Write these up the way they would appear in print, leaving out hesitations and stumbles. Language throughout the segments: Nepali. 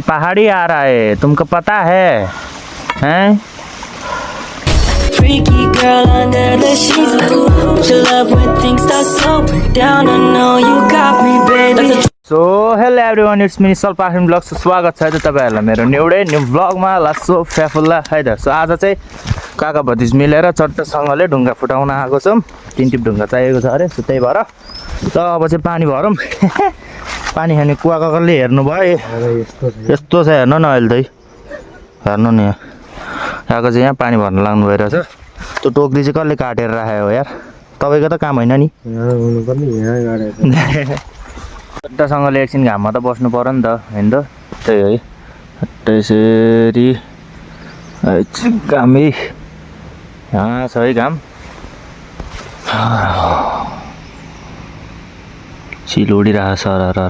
पहाड़ी आ रहा है, तुमको पता है? हैं? Freaky girl under the sheets. Don't you love when things start slowing down? I know you got me, baby. So hello everyone, it's me Nischal Pakhrin vlogs. स्वागत छ तपाईँहरूलाई मेरो न्यू ब्लगमा। लासो फ्याफुल्ला है त। सो आज चाहिँ काका भतिज मिलेर चट्टसँगले ढुङ्गा फुटाउन आएको छौँ। 3 टिप ढुङ्गा चाहिएको छ अरे, सो त्यही भएर त अब चाहिँ पानी भरौँ। पानी खाने कुवा काकाले हेर्नु भयो, यस्तो छ हेर्नु न। अहिले त हेर्नु नि, आएको चाहिँ यहाँ पानी भर्न लाग्नु भइरहेछ। त्यो टोक्री चाहिँ कसले काटेर राखेको हो यार? तपाईँको त काम होइन नि? चट्टसँगले एकछिन घाममा त बस्नु पऱ्यो नि त, होइन त? त्यही है, त्यसरी घामै यहाँ छ है घाम। चिल उडिरहेको छ र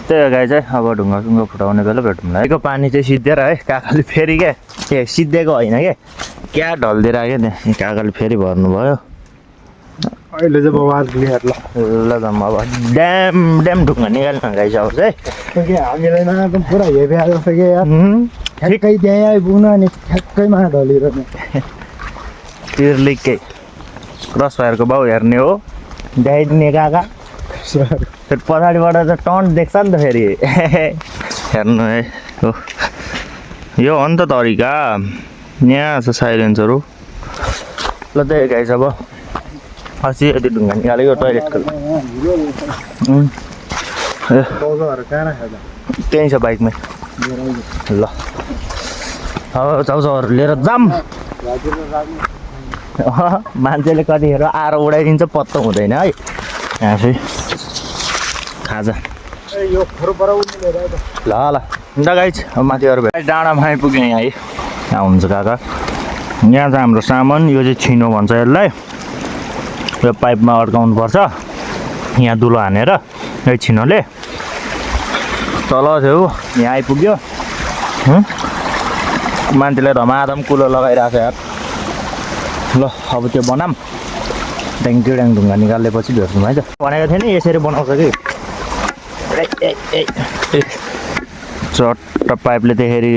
त्यही हो गाई चाहिँ। अब ढुङ्गा सुङ्गा फुटाउने बेला भेटौँला। यहाँको पानी चाहिँ सिद्धिएर है, काकाले फेरि क्या ए सिद्धिएको होइन क्या ढल्दिएर आयो क्या त्यहाँ। काकाले फेरि भर्नुभयो। अहिले चाहिँ बवाल क्लियर ल ल त म अब ड्याम ढुङ्गा निकाल्न गाइस अब चाहिँ। हामीलाई न एकदम पुरा हेभी आएको छ कि यार। ठ्याक्कै त्यहीँ आइपुग्नु अनि ठ्याक्कैमा ढलिरहने। तिर्लिकै क्रस फायरको बाउ हेर्ने हो, देखाइदिने काका। फेरि पछाडिबाट त टन्ट देख्छ नि त फेरि। हेर्नु है, हो यो हो नि त तरिका। यहाँ छ साइलेन्सहरू। ल त्यही गाइस, अब अस्ति यति ढुङ्गा निकालेको टोइलेटको। त्यहीँ छ बाइकमै। ल अब चाउचाउहरू लिएर जाम। मान्छेले कतिखेर आएर उडाइदिन्छ पत्तो हुँदैन है। यहाँ चाहिँ खाजा ल ल अन्त गाइस, अब माथि अरू भाइ डाँडामा आइपुग्यो यहाँ है। यहाँ हुन्छ काका, यहाँ चाहिँ हाम्रो सामान। यो चाहिँ छिनो भन्छ यसलाई। यो पाइपमा अड्काउनु पर्छ, यहाँ दुलो हानेर यो छिनोले। तल थियो यहाँ आइपुग्यो। मान्छेले धमाधम कुलो लगाइरहेको छ यार। ल अब त्यो बनाऊँ, ड्याङ ढुङ्गा निकालेपछि भेट्छौँ है त। भनेको थिएँ नि यसरी बनाउँछ कि। चट्ट पाइपले त्यसरी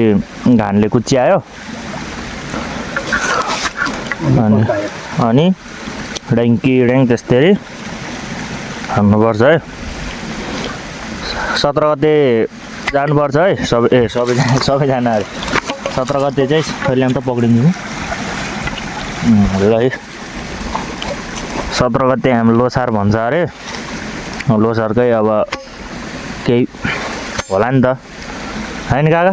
घानले कुच्यायो अनि ड्याङ त्यस्तै हाल्नुपर्छ है। 17 गते जानुपर्छ है सबैजना अरे। 17 गते चाहिँ कहिले त पक्रिन्छु ल है। 17 गते हामी लोसार भन्छ अरे। लोसारकै अब केही होला नि त, होइन काका?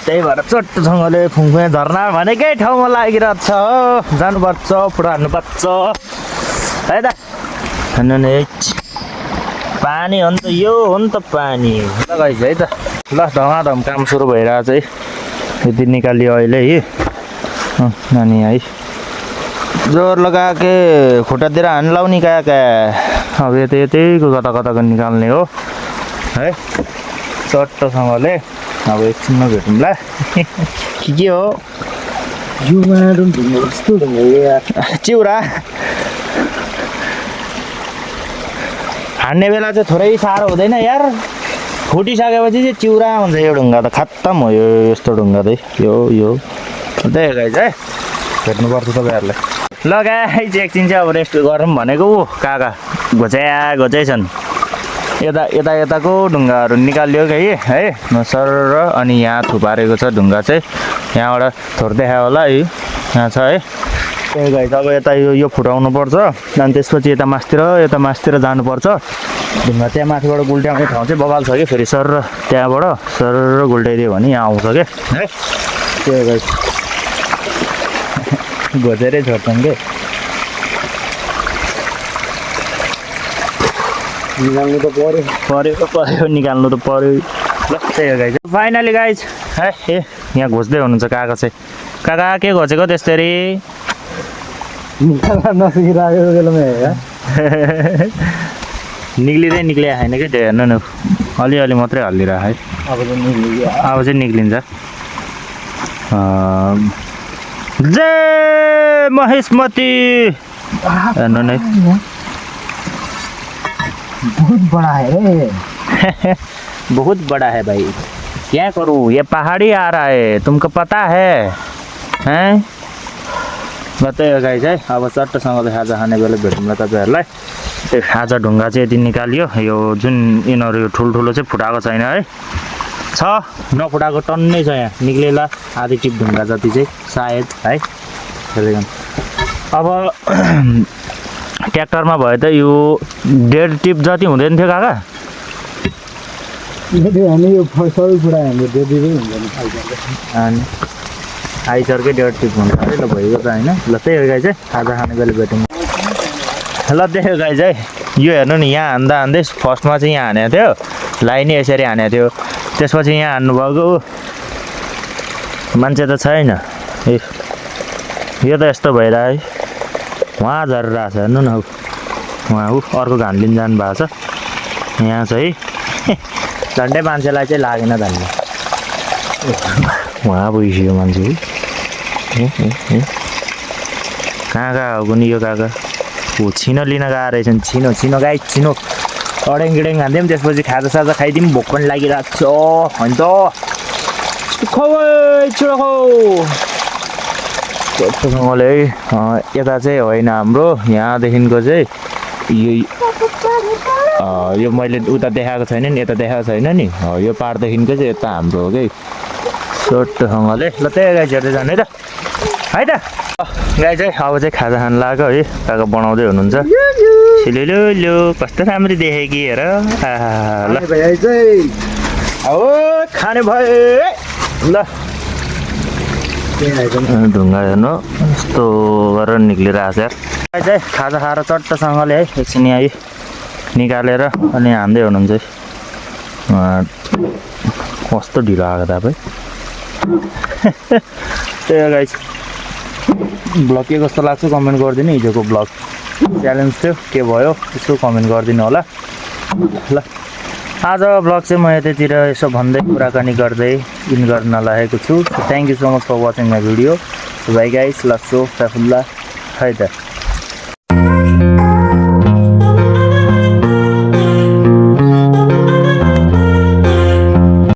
त्यही भएर चट्टसँगले फुङफुङे झर्ना भनेकै ठाउँमा लागिरहेको छ। जानुपर्छ, फुटाउनुपर्छ है त। पानी हो नि त, यो हो नि त पानी। ल गाइस है त। ल धमाधम काम सुरु भइरहेको है। यति निकालियो अहिले है नानी है। जोर लगाके खुट्टातिर हान लाउने काका। अब यतैको कता निकाल्ने हो है चट्टसँगले। अब एकछिनमा भेटौँला। के हो चिउरा हान्ने बेला चाहिँ थोरै साह्रो हुँदैन यार। फुटिसकेपछि चाहिँ चिउरा हुन्छ। यो ढुङ्गा त खत्तम हो। यो यस्तो ढुङ्गा चाहिँ यो त्यही गाइस है। भेट्नुपर्छ तपाईँहरूलाई। ल गाइस एकछिन चाहिँ अब रेस्ट गरौँ भनेको। काका घोचाइ छन्। यताको ढुङ्गाहरू निकाल्यो कि है सर। अनि यहाँ थुपारेको छ ढुङ्गा चाहिँ, यहाँबाट थोर देखायो होला है। यहाँ छ है। त्यही गाइस अब यता यो फुटाउनु पर्छ। अनि त्यसपछि यता मासतिर जानुपर्छ। ढुङ्गा त्यहाँ माथिबाट गुल्ट्याउने ठाउँ चाहिँ बबाल छ कि। फेरि सर त्यहाँबाट सर गुल्टाइदियो भने यहाँ आउँछ क्या है। त्यही गाइस घोचेरै छोड्छन् कि। निकाल्नु त पर्यो निकाल्नु त पर्यो। ल त्यही हो गाइस। फाइनली गाइस है ए यहाँ घोच्दै हुनुहुन्छ काका चाहिँ। काका के घोचेको त्यसरी? नसिकिरहेको बेलामा निक्लिँदै निक्लिया छैन कि। त्यो हेर्नु न, अलिअलि मात्रै हल्लिरहेको है। अब चाहिँ निक्लिन्छ। जय महेशमती। हेर्नु नै बहुत बडा है रे। बहुत बड़ा है भाई, क्या करूँ, ये पहाड़ी आ रहा है, तुमको पता है हैं? बतायो गाइज है। अब चट्टसँगले खाजा खाने बेला भेटौँला तपाईँहरूलाई। त्यो खाजा ढुङ्गा चाहिँ यति निकालियो, यो जुन यिनीहरू यो ठुल्ठुलो चाहिँ फुटाएको छैन है, छ नफुटाएको टन्नै छ यहाँ, निक्लेला आधी टिप ढुङ्गा जति चाहिँ सायद है। अब ट्र्याक्टरमा भयो त यो 1.5 टिप जति हुँदैन थियो काका? हामी यो सबै कुरा हाम्रो डेलीकै हुँदैन अनि आइसरकै 1.5 टिप हुन्छ है। ल भइगयो त होइन। ल त्यही हो गाई चाहिँ खाजा खाने बेला भेटौँ। ल त्यही हो गाई चाहिँ, यो हेर्नु नि यहाँ हान्दा हान्दै फर्स्टमा चाहिँ यहाँ हानेको थियो, लाइनै यसरी हानेको थियो, त्यसपछि यहाँ हान्नुभएको मान्छे त छैन। ए यो त यस्तो भइरहेको है, उहाँ झरिरहेको छ हेर्नु न, उहाँ अर्को घान लिन जानु भएको छ। यहाँ चाहिँ झन्डै मान्छेलाई चाहिँ लागेन धन्ने, उहाँ गइसक्यो मान्छे। कहाँ कहाँ हो कुनि यो काका? हो छिनो लिन गएको रहेछन्, छिनो छिनो गाई छिनो। अडेङ गिडेङ खाँदिउँ, त्यसपछि खाजासाजा खाइदिउँ, भोक पनि लागिरहेको छ होइन त। खौ छिटो खौ चट्टसँगले है। यता चाहिँ होइन हाम्रो, यहाँदेखिको चाहिँ यो मैले उता देखाएको छैन नि, यता देखाएको छैन नि, यो पारदेखिको चाहिँ यता हाम्रो हो कि चट्टसँगले। ल त्यही गाई झर्दै जाने त है त। गाई चाहिँ अब चाहिँ खाजा खानु लाग्यो है, काका बनाउँदै हुनुहुन्छ। छिलो कस्तो राम्ररी देखेँ कि हेर। ल हो खाने भए। ल ढुङ्गा हेर्नु यस्तो गरेर निक्लिरहेको छ यार। गाई चाहिँ खाजा खाएर चट्टसँगले है एकछिन यहाँ निकालेर अनि हान्दै हुनुहुन्छ है। कस्तो ढिलो आएको तपाईँ। त्यही हो गाइस, ब्लग के कस्तो लाग्छ कमेन्ट गरिदिनु। हिजोको ब्लग च्यालेन्ज थियो, के भयो यसो कमेन्ट गरिदिनु होला। ल आज ब्लग चाहिँ म यतैतिर यसो भन्दै कुराकानी गर्दै इन गर्न लागेको छु। Thank you so much for watching my video. Bye guys, लस्सो साफुल्ला है त।